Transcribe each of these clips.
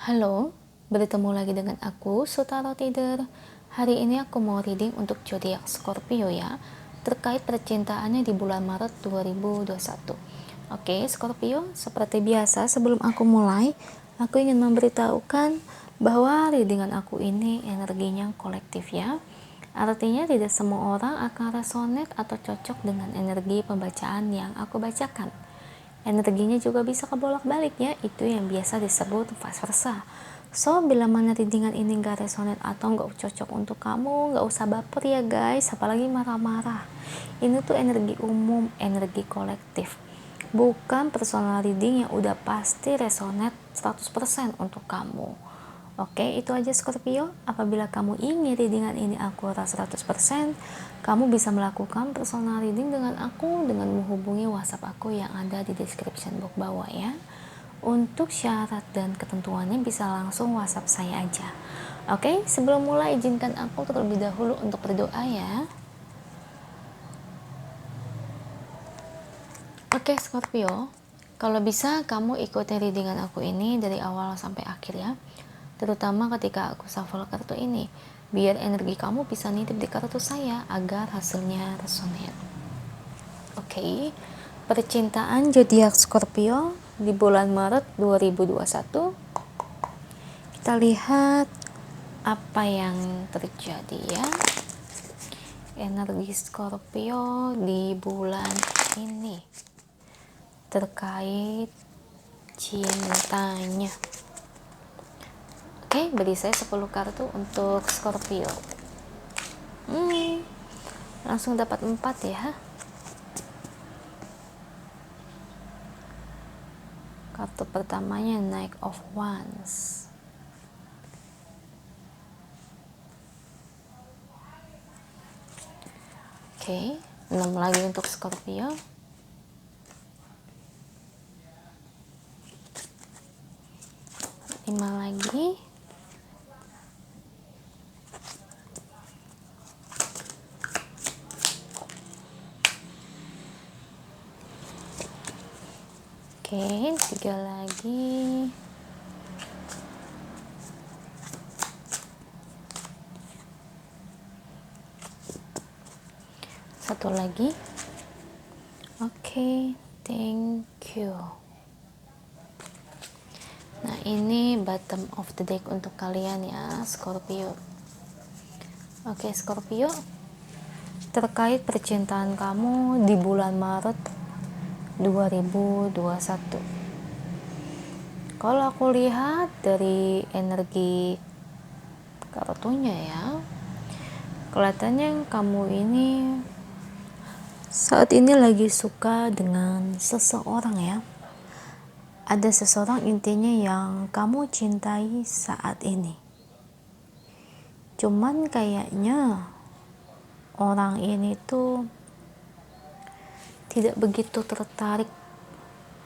Halo, bertemu lagi dengan aku, Sutaro Tider. Hari ini aku mau reading untuk zodiak Scorpio ya, terkait percintaannya di bulan Maret 2021. Oke, Scorpio, seperti biasa sebelum aku mulai, aku ingin memberitahukan bahwa readingan aku ini energinya kolektif ya. Artinya tidak semua orang akan resonate atau cocok dengan energi pembacaan yang aku bacakan. Energinya juga bisa kebolak-balik ya, itu yang biasa disebut vice versa. So, bila mana readingan ini gak resonate atau gak cocok untuk kamu, gak usah baper ya guys, apalagi marah-marah. Ini tuh energi umum, energi kolektif. Bukan personal reading yang udah pasti resonate 100% untuk kamu. Oke, itu aja Scorpio. Apabila kamu ingin readingan ini akurat 100%, kamu bisa melakukan personal reading dengan aku dengan menghubungi WhatsApp aku yang ada di description box bawah ya. Untuk syarat dan ketentuannya bisa langsung WhatsApp saya aja. Oke, sebelum mulai izinkan aku terlebih dahulu untuk berdoa ya. Oke Scorpio, kalau bisa kamu ikuti readingan aku ini dari awal sampai akhir ya. Terutama ketika aku shuffle kartu ini, biar energi kamu bisa nitip di kartu saya agar hasilnya resonate. Oke, percintaan zodiak Scorpio di bulan Maret 2021. Kita lihat apa yang terjadi ya. Energi Scorpio di bulan ini terkait cintanya. Oke, beri saya 10 kartu untuk Scorpio. Langsung dapat 4 ya. Kartu pertamanya Knight of Wands. Oke, 6 lagi untuk Scorpio. Lima lagi. Oke, 3 lagi. Satu lagi. Oke, thank you. Nah, ini bottom of the deck untuk kalian ya, Scorpio. Oke, Scorpio, terkait percintaan kamu di bulan Maret 2021. Kalau aku lihat dari energi kartunya ya, kelihatannya kamu ini saat ini lagi suka dengan seseorang ya. Ada seseorang intinya yang kamu cintai saat ini. Cuman kayaknya orang ini tuh tidak begitu tertarik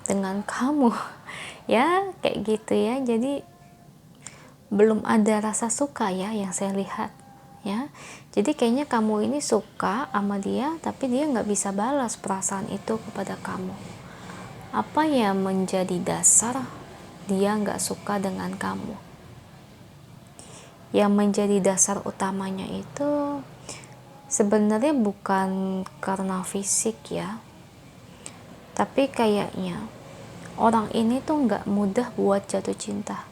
dengan kamu. Ya, kayak gitu ya. Jadi belum ada rasa suka ya yang saya lihat. Ya, jadi kayaknya kamu ini suka sama dia, tapi dia nggak bisa balas perasaan itu kepada kamu. Apa yang menjadi dasar dia nggak suka dengan kamu? Yang menjadi dasar utamanya itu sebenarnya bukan karena fisik ya, tapi kayaknya orang ini tuh nggak mudah buat jatuh cinta.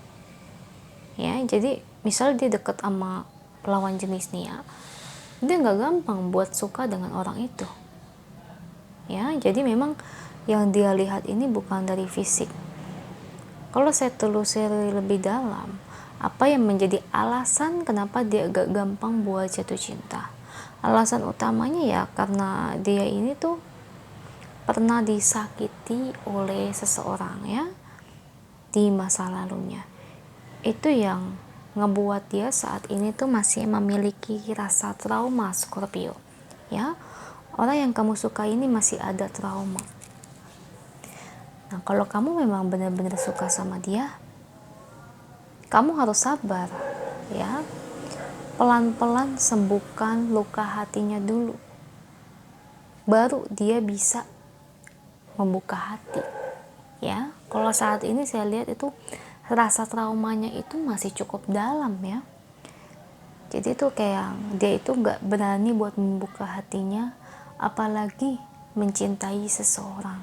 Ya, jadi misal dia deket sama lawan jenis nih ya, dia nggak gampang buat suka dengan orang itu. Ya, jadi memang yang dia lihat ini bukan dari fisik. Kalau saya telusuri lebih dalam, apa yang menjadi alasan kenapa dia gak gampang buat jatuh cinta? Alasan utamanya ya karena dia ini tuh pernah disakiti oleh seseorang ya di masa lalunya. Itu yang ngebuat dia saat ini tuh masih memiliki rasa trauma, Scorpio. Ya, orang yang kamu suka ini masih ada trauma. Nah, kalau kamu memang benar-benar suka sama dia, kamu harus sabar ya. Pelan-pelan sembuhkan luka hatinya dulu, baru dia bisa membuka hati ya. Kalau saat ini saya lihat itu rasa traumanya itu masih cukup dalam ya. Jadi tuh kayak dia itu nggak berani buat membuka hatinya, apalagi mencintai seseorang.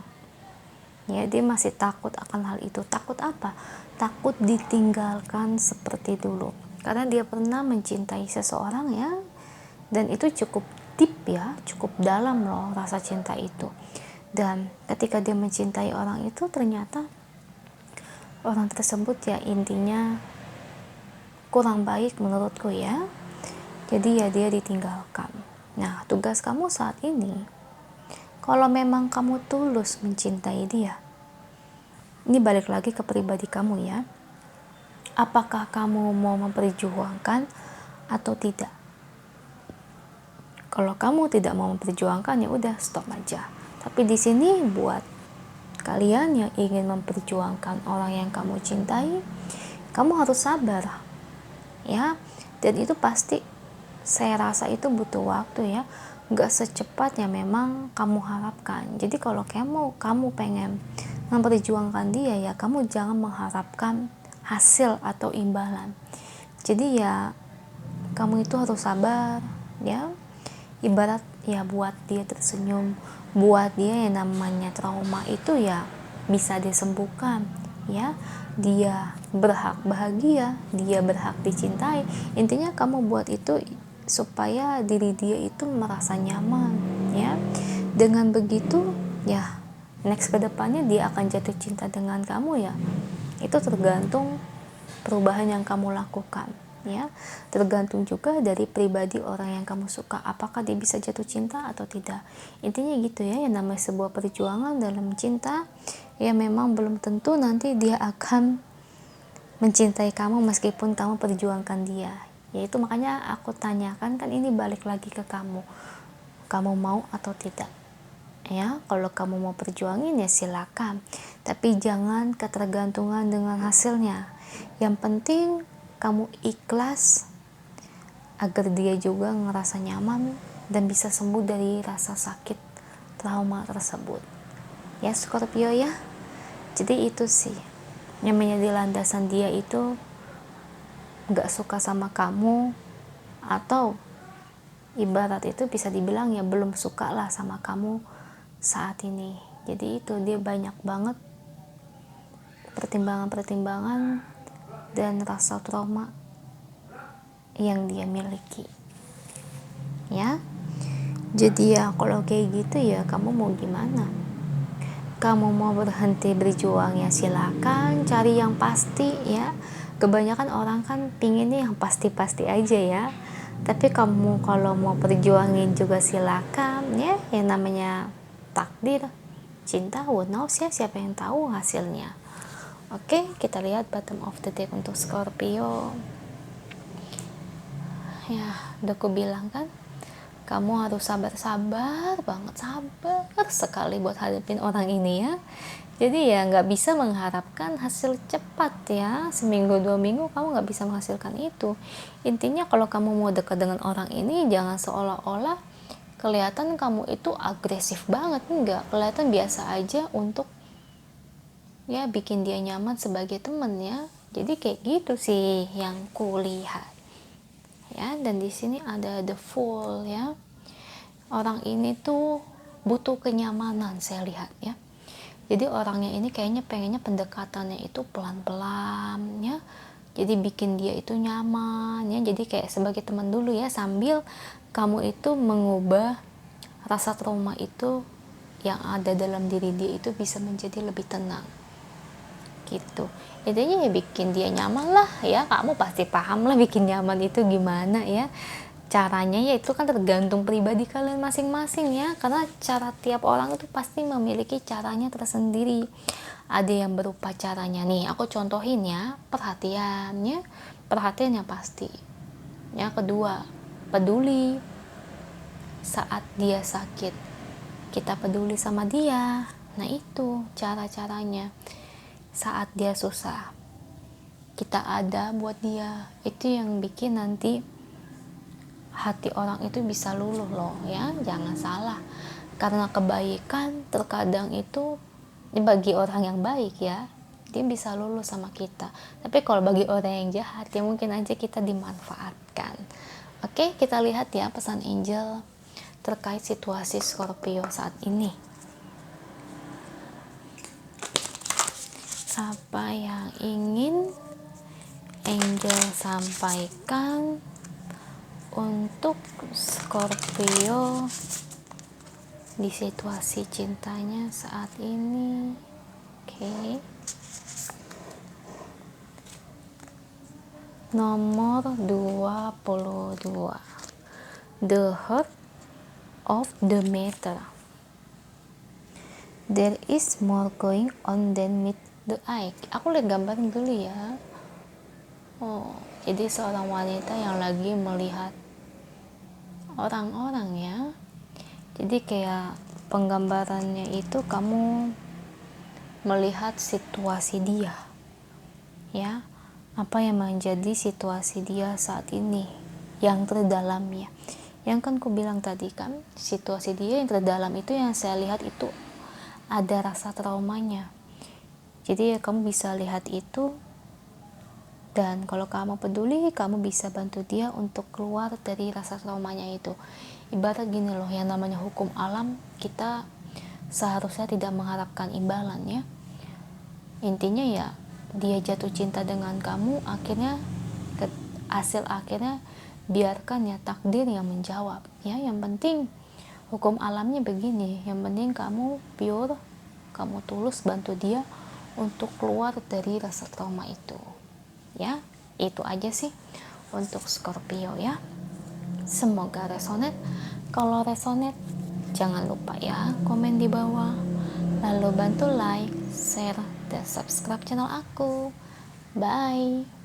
Ya, dia masih takut akan hal itu. Takut apa? Takut ditinggalkan seperti dulu. Karena dia pernah mencintai seseorang ya, dan itu cukup deep ya, cukup dalam loh rasa cinta itu. Dan ketika dia mencintai orang itu, ternyata orang tersebut ya intinya kurang baik menurutku ya. Jadi ya dia ditinggalkan. Nah, tugas kamu saat ini, kalau memang kamu tulus mencintai dia, ini balik lagi ke pribadi kamu ya. Apakah kamu mau memperjuangkan atau tidak? Kalau kamu tidak mau memperjuangkan, ya udah stop aja. Tapi di sini buat kalian yang ingin memperjuangkan orang yang kamu cintai, kamu harus sabar ya. Dan itu pasti, saya rasa itu butuh waktu ya, nggak secepat yang memang kamu harapkan. Jadi kalau kamu pengen memperjuangkan dia ya, kamu jangan mengharapkan hasil atau imbalan. Jadi ya kamu itu harus sabar ya. Ibarat ya, buat dia tersenyum, buat dia yang namanya trauma itu ya bisa disembuhkan ya. Dia berhak bahagia, dia berhak dicintai. Intinya kamu buat itu supaya diri dia itu merasa nyaman ya. Dengan begitu ya, next kedepannya dia akan jatuh cinta dengan kamu ya. Itu tergantung perubahan yang kamu lakukan ya. Tergantung juga dari pribadi orang yang kamu suka, apakah dia bisa jatuh cinta atau tidak. Intinya gitu ya, yang namanya sebuah perjuangan dalam cinta ya, memang belum tentu nanti dia akan mencintai kamu meskipun kamu perjuangkan dia. Yaitu makanya aku tanyakan, kan ini balik lagi ke kamu mau atau tidak ya. Kalau kamu mau perjuangin ya silakan, tapi jangan ketergantungan dengan hasilnya. Yang penting kamu ikhlas agar dia juga ngerasa nyaman dan bisa sembuh dari rasa sakit trauma tersebut ya, Scorpio ya. Jadi itu sih yang menjadi landasan dia itu gak suka sama kamu, atau ibarat itu bisa dibilang ya belum suka lah sama kamu saat ini. Jadi itu dia banyak banget pertimbangan-pertimbangan dan rasa trauma yang dia miliki ya. Jadi ya kalau kayak gitu ya, kamu mau gimana? Kamu mau berhenti berjuang ya silakan, cari yang pasti ya. Kebanyakan orang kan pinginnya yang pasti-pasti aja ya. Tapi kamu kalau mau perjuangin juga silakan ya. Yang namanya takdir, cinta, who knows ya, siapa yang tahu hasilnya. Oke, kita lihat bottom of the deck untuk Scorpio. Ya, udah aku bilang kan, kamu harus sabar banget, sabar sekali buat hadapin orang ini ya. Jadi ya nggak bisa mengharapkan hasil cepat ya, seminggu 2 minggu kamu nggak bisa menghasilkan itu. Intinya kalau kamu mau dekat dengan orang ini, jangan seolah-olah kelihatan kamu itu agresif banget, enggak, kelihatan biasa aja untuk ya bikin dia nyaman sebagai temen ya. Jadi kayak gitu sih yang kulihat ya. Dan di sini ada the Fool ya. Orang ini tuh butuh kenyamanan, saya lihat ya. Jadi orangnya ini kayaknya pengennya pendekatannya itu pelan-pelan ya. Jadi bikin dia itu nyaman ya. Jadi kayak sebagai teman dulu ya, sambil kamu itu mengubah rasa trauma itu yang ada dalam diri dia itu bisa menjadi lebih tenang gitu. Intinya ya bikin dia nyaman lah ya. Kamu pasti paham lah bikin nyaman itu gimana ya. Caranya ya itu kan tergantung pribadi kalian masing-masing ya. Karena cara tiap orang itu pasti memiliki caranya tersendiri. Ada yang berupa caranya nih, aku contohin ya. Perhatiannya, perhatian yang pasti. Yang kedua, peduli saat dia sakit. Kita peduli sama dia. Nah itu cara-caranya. Saat dia susah, kita ada buat dia. Itu yang bikin nanti hati orang itu bisa luluh loh ya. Jangan salah, karena kebaikan terkadang itu bagi orang yang baik ya, dia bisa lulus sama kita. Tapi kalau bagi orang yang jahat ya mungkin aja kita dimanfaatkan. Oke, kita lihat ya pesan angel terkait situasi Scorpio saat ini. Apa yang ingin angel sampaikan untuk Scorpio di situasi cintanya saat ini? Oke. Nomor 22. The heart of the matter. There is more going on than meet the eye. Aku lihat gambarnya dulu ya. Oh, jadi seorang wanita yang lagi melihat orang-orang ya. Jadi kayak penggambarannya itu kamu melihat situasi dia. Ya, apa yang menjadi situasi dia saat ini yang terdalamnya. Yang kan ku bilang tadi kan, situasi dia yang terdalam itu yang saya lihat itu ada rasa traumanya. Jadi ya kamu bisa lihat itu, dan kalau kamu peduli kamu bisa bantu dia untuk keluar dari rasa traumanya itu. Ibarat gini loh, yang namanya hukum alam, kita seharusnya tidak mengharapkan imbalan ya. Intinya ya dia jatuh cinta dengan kamu, akhirnya hasil akhirnya biarkan ya takdir yang menjawab ya. Yang penting hukum alamnya begini, yang penting kamu pure, kamu tulus bantu dia untuk keluar dari rasa trauma itu ya. Itu aja sih untuk Scorpio ya, semoga resonate. Kalau resonate jangan lupa ya komen di bawah, lalu bantu like, share, dan subscribe channel aku. Bye.